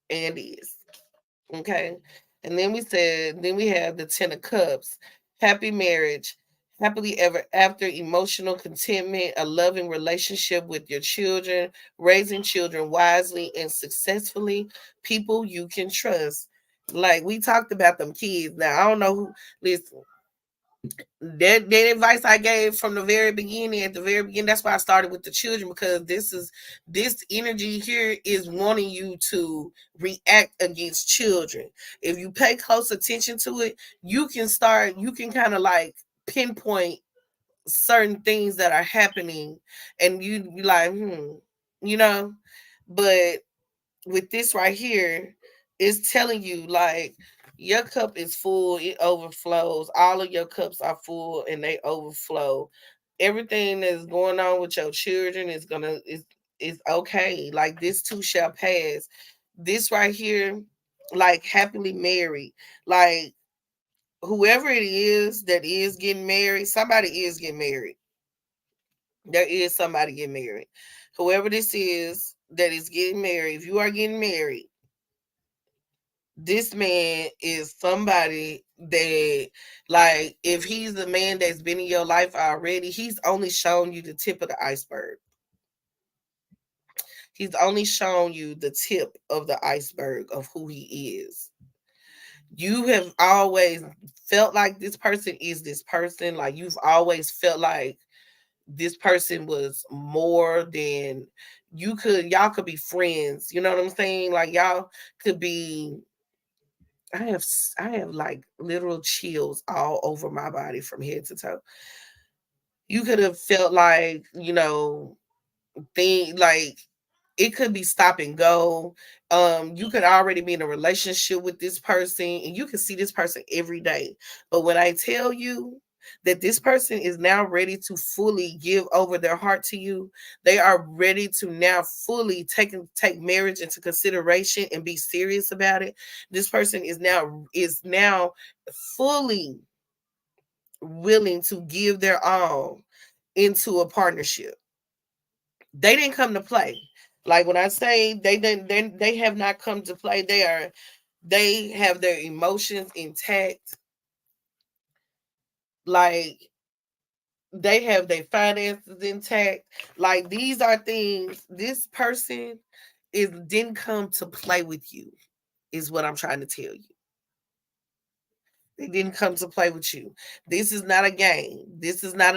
and is. Okay. And then we have the 10 of cups, happy marriage, happily ever after, emotional contentment, a loving relationship with your children, raising children wisely and successfully, people you can trust. Like, we talked about them kids. Now, I don't know who, listen, that advice I gave from the very beginning, at the very beginning, that's why I started with the children, because this energy here is wanting you to react against children. If you pay close attention to it, you can kind of like pinpoint certain things that are happening, and you be like, you know, but with this right here, it's telling you, like, your cup is full, it overflows. All of your cups are full and they overflow. Everything that's going on with your children is okay. Like, this too shall pass. This right here, like, happily married, like, whoever it is that is getting married, somebody is getting married. There is somebody getting married. Whoever this is that is getting married, if you are getting married, this man is somebody that, like, if he's the man that's been in your life already, he's only shown you the tip of the iceberg. He's only shown you the tip of the iceberg of who he is. You have always felt like this person is this person. Like, you've always felt like this person was more than y'all could be friends. You know what I'm saying? Like, y'all could be. I have like literal chills all over my body from head to toe. You could have felt like, thing like, it could be stop and go. You could already be in a relationship with this person and you can see this person every day. But when I tell you that this person is now ready to fully give over their heart to you. They are ready to now fully take marriage into consideration and be serious about it. This person is now fully willing to give their all into a partnership. They didn't come to play. Like when I say they have not come to play. They have their emotions intact. Like they have their finances intact. Like these are things this person is didn't come to play with you, is what I'm trying to tell you. They didn't come to play with you. This is not a game. This is not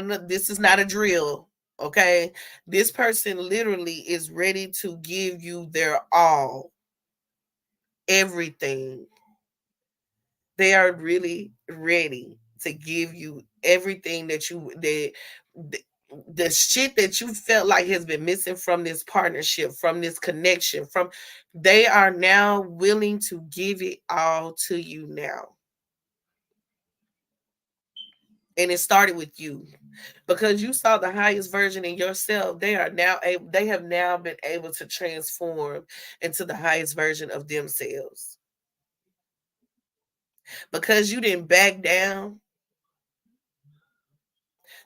a drill. Okay. This person literally is ready to give you their all, everything. They are really ready to give you everything the, the shit that you felt like has been missing from this partnership, from this connection, from they are now willing to give it all to you now. And it started with you because you saw the highest version in yourself. They have now been able to transform into the highest version of themselves because you didn't back down.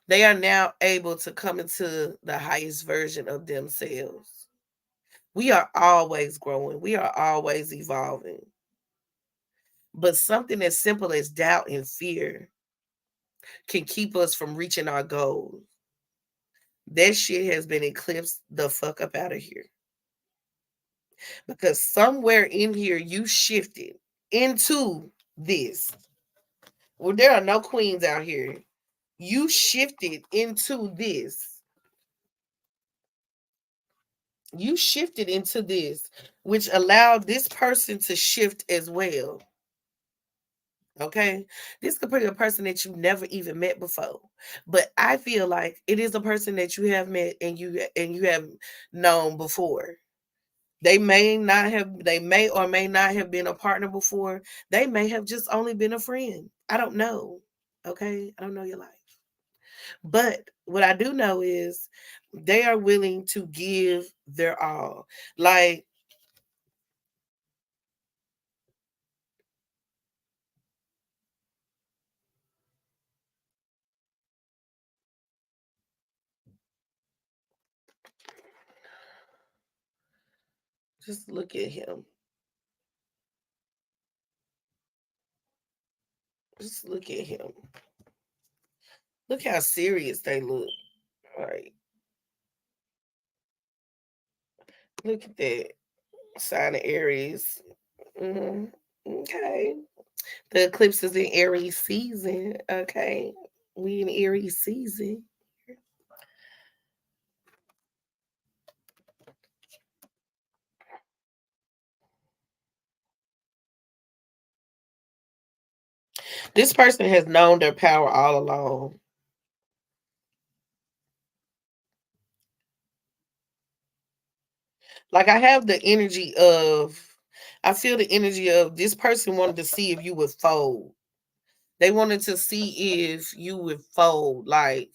They are now able to come into the highest version of themselves. We are always growing, we are always evolving. But something as simple as doubt and fear can keep us from reaching our goals. That shit has been eclipsed the fuck up out of here. Because somewhere in here you shifted into this. Well, there are no queens out here. You shifted into this. You shifted into this, which allowed this person to shift as well. Okay, this could be a person that you never even met before, but I feel like it is a person that you have met and you have known before. They may or may not have been a partner before. They may have just only been a friend. I don't know. Okay, I don't know your life, but what I do know is they are willing to give their all. Like just look at him. Just look at him. Look how serious they look. All right. Look at that. Sign of Aries. Mhm. Okay. The eclipse is in Aries season. Okay. We in Aries season. This person has known their power all along. Like I feel the energy of this person wanted to see if you would fold. They wanted to see if you would fold. Like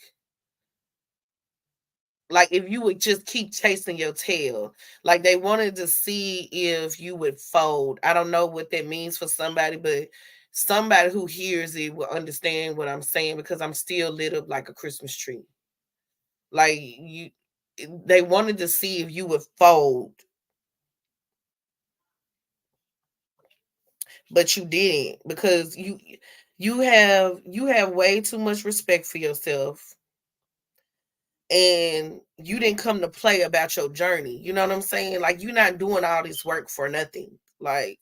if you would just keep chasing your tail. Like they wanted to see if you would fold. I don't know what that means for somebody, but somebody who hears it will understand what I'm saying because I'm still lit up like a Christmas tree. Like they wanted to see if you would fold, but you didn't because you have way too much respect for yourself and you didn't come to play about your journey. You know what I'm saying? Like you're not doing all this work for nothing. Like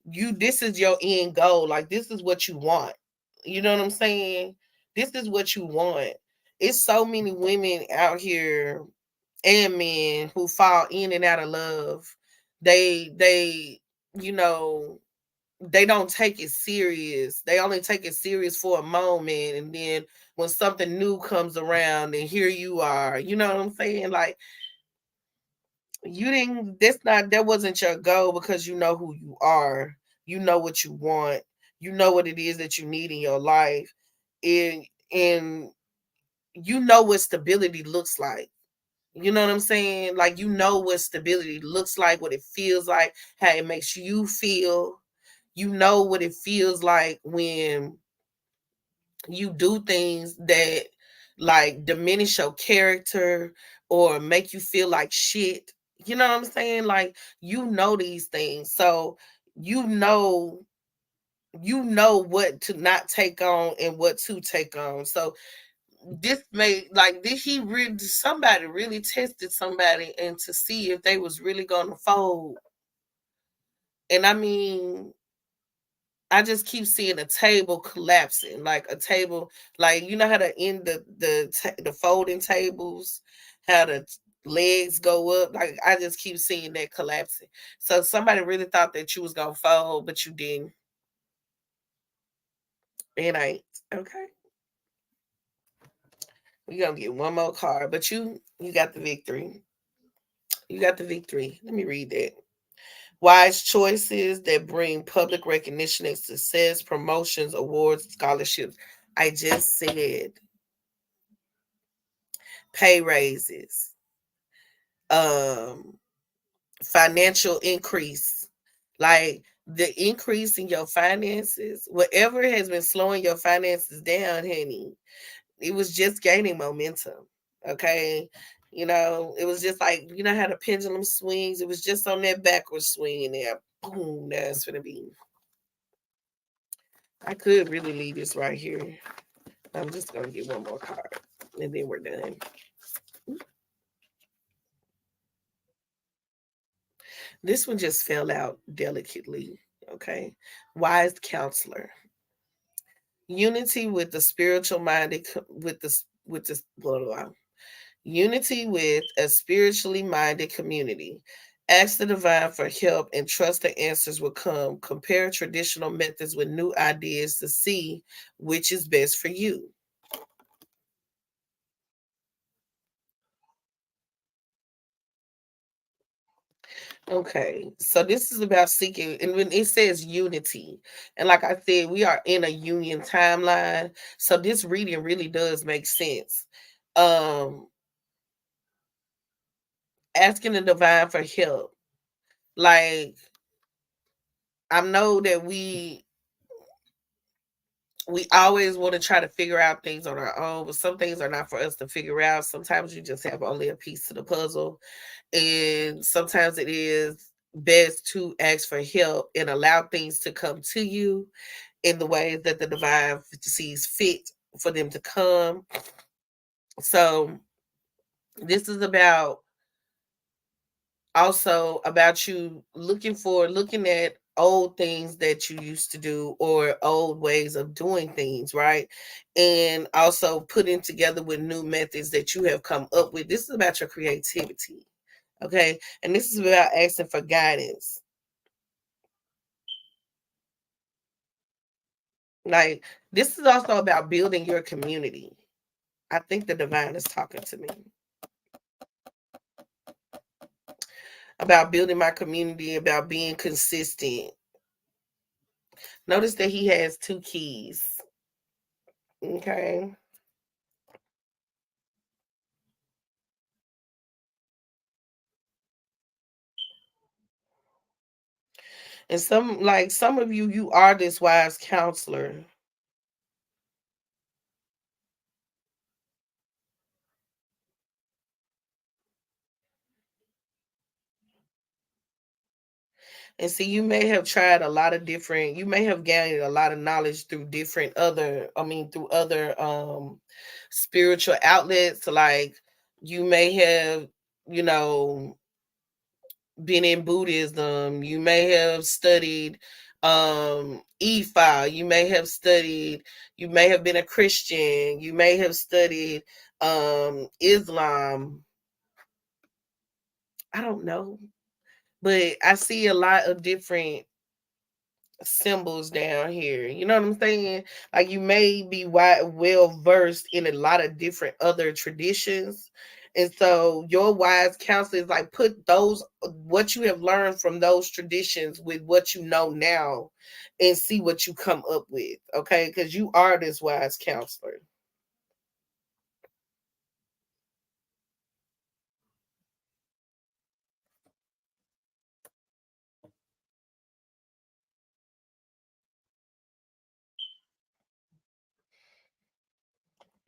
this is your end goal. Like this is what you want. You know what I'm saying? This is what you want. It's so many women out here and men who fall in and out of love. They you know they don't take it serious. They only take it serious for a moment, and then when something new comes around, and here you are. You know what I'm saying? Like you didn't. That wasn't your goal because you know who you are. You know what you want. You know what it is that you need in your life, and And you know what stability looks like. You know what I'm saying? Like, you know what stability looks like, what it feels like, how it makes you feel. You know what it feels like when you do things that like diminish your character or make you feel like shit. You know what I'm saying? Like, you know these things. So you know you know what to not take on and what to take on. So this made like did he really somebody really tested somebody and to see if they was really gonna fold. And I mean, I just keep seeing a table collapsing, like a table, like you know how to end the folding tables, how the legs go up. Like I just keep seeing that collapsing. So somebody really thought that you was gonna fold, but you didn't. It ain't okay. We gonna get one more card, but you got the victory. You got the victory. Let me read that. Wise choices that bring public recognition and success, promotions, awards, scholarships. I just said pay raises, um, financial increase. Like the increase in your finances, whatever has been slowing your finances down, honey, it was just gaining momentum. Okay. You know, it was just like, you know how the pendulum swings? It was just on that backward swing there. Boom, that's gonna be. I could really leave this right here. I'm just gonna get one more card and then we're done. This one just fell out delicately. Okay. Wise counselor. Unity with the spiritual minded with the blah, blah, blah. Unity with a spiritually minded community. Ask the divine for help and trust the answers will come. Compare traditional methods with new ideas to see which is best for you. Okay, so this is about seeking, and when it says unity, and like I said, we are in a union timeline, so this reading really does make sense. Um, Asking the divine for help, like I know that we always want to try to figure out things on our own, but some things are not for us to figure out. Sometimes you just have only a piece to the puzzle, and sometimes it is best to ask for help and allow things to come to you in the ways that the divine sees fit for them to come. So this is about also about you looking at old things that you used to do or old ways of doing things, right? And also putting together with new methods that you have come up with. This is about your creativity. Okay. And this is about asking for guidance. Like this is also about building your community. I think the divine is talking to me about building my community, about being consistent. Notice that he has two keys. Okay. And some of you, you are this wise counselor. And see, you may have tried a lot of different, you may have gained a lot of knowledge through different other, I mean, through other spiritual outlets. Like you may have, you know, been in Buddhism, you may have studied Ifa, you may have been a Christian, you may have studied Islam. I don't know. But I see a lot of different symbols down here. You know what I'm saying? Like you may be well versed in a lot of different other traditions. And so your wise counsel is like put those what you have learned from those traditions with what you know now and see what you come up with. Okay. Because you are this wise counselor.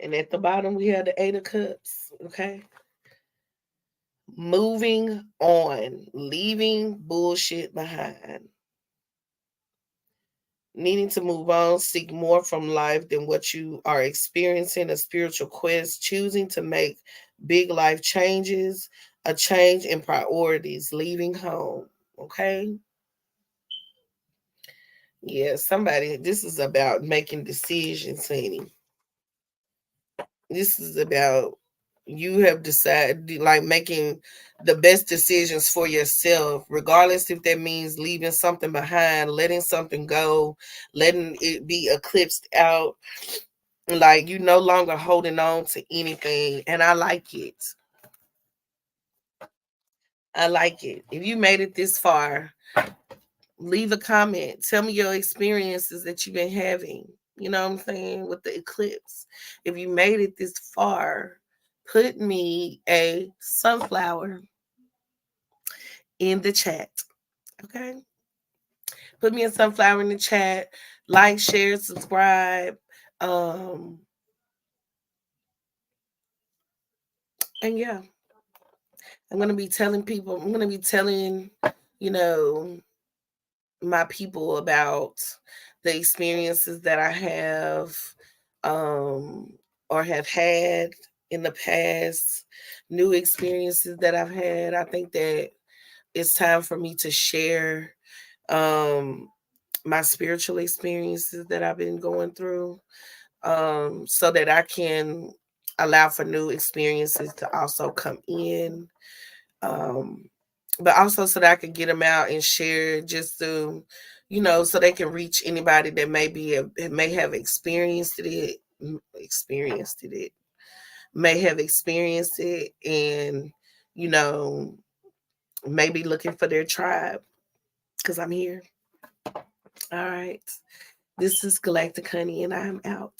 And at the bottom, we have the Eight of Cups. Okay. Moving on, leaving bullshit behind. Needing to move on, seek more from life than what you are experiencing, a spiritual quest, choosing to make big life changes, a change in priorities, leaving home. Okay. Yeah, somebody, this is about making decisions, honey. This is about you have decided, like making the best decisions for yourself, regardless if that means leaving something behind, letting something go, letting it be eclipsed out. Like you no longer holding on to anything. And I like it. I like it. If you made it this far, leave a comment. Tell me your experiences that you've been having. You know what I'm saying? With the eclipse. If you made it this far, put me a sunflower in the chat. Okay? Put me a sunflower in the chat. Like, share, subscribe. And yeah, I'm going to be telling people, I'm going to be telling, you know, my people about the experiences that I have um or have had in the past, new experiences that I've had. I think that it's time for me to share um my spiritual experiences that I've been going through, so that I can allow for new experiences to also come in, um, but also so that I can get them out and share, just to, so they can reach anybody that may have experienced it, may have experienced it, and you know, maybe looking for their tribe, because I'm here. All right. This is Galactic Honey, and I'm out.